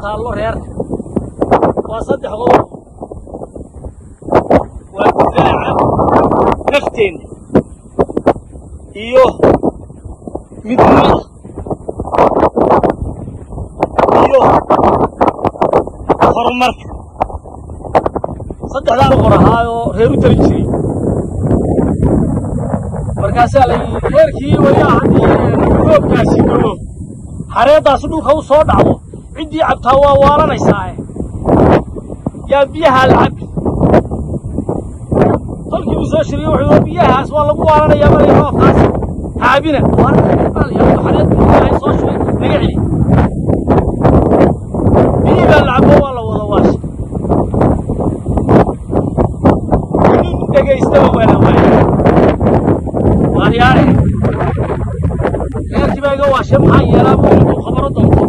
taallo reerka waa saddex qodob waa difaaca nafteena iyo midnimada iyo horumarka saddexdaan qorahaayoo reer u talin jiray markaasaa la yidhi reerkii waliyaa haddii roobkaasi dhowo hareeddaasi dhulka u soo dhacdo ciddii cabtaa waa waalanaysaa yaa biyahaa la cabbi tolkii uu soo shiriyo wuxuu biyahaas waa lagu waalanayaa malay roobkaas caabina hareed ilaahay soo shubay naga celi biyii baa la cabbo waa la wada waashay nin dhegaystaba waana waaya waaryaare reerkii baa iga waashay maxaa yeelaa buu intuu khabaro doonto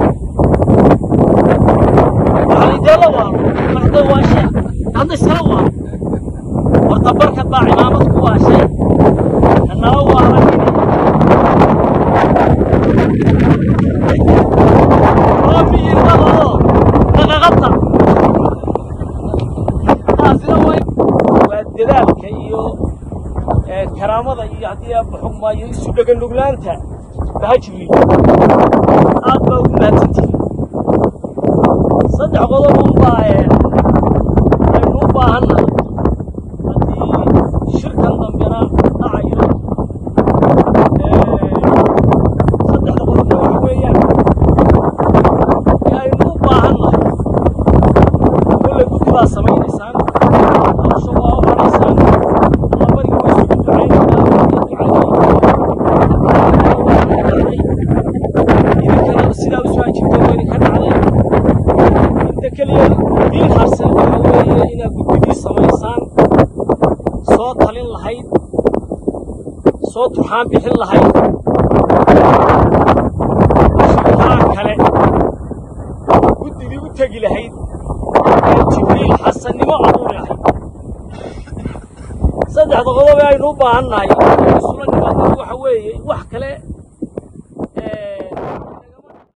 waxalideela waalo marda waashay hadda iskala waalo horta barkad baa cimaamad ku waashay kanala waalan oo miyirnadoo dhaqaqata taasina waa dadaalka iyo karaamada iyo haddii aabba xugmaayo isu dhegan nuglaanta bahajiri aad baa ugu mahadsantihiin saddex qodob unbaa aynu u baahannahay haddii shirkan dambena dhacayo saddexda qodobna waxa weeyaan aynu u baahannahay kolley guddi baa samaynaysaan hawsha waa u haraysaan labariga waa isugu ducaynaysaa idinkana sidaa u soo ajibteen oo idinka dhacday inta keliya diin harsan waxa weeye inaad guddigii samaysaan soo talin lahayd soo turxaan bixin lahayd shirkaa kale guddigii u tegi lahayd ee jibriil xasannimo abuuri lahayd saddexda qodob ee aynu u baahannahay isula nimaadnadu waxa weeye wax kale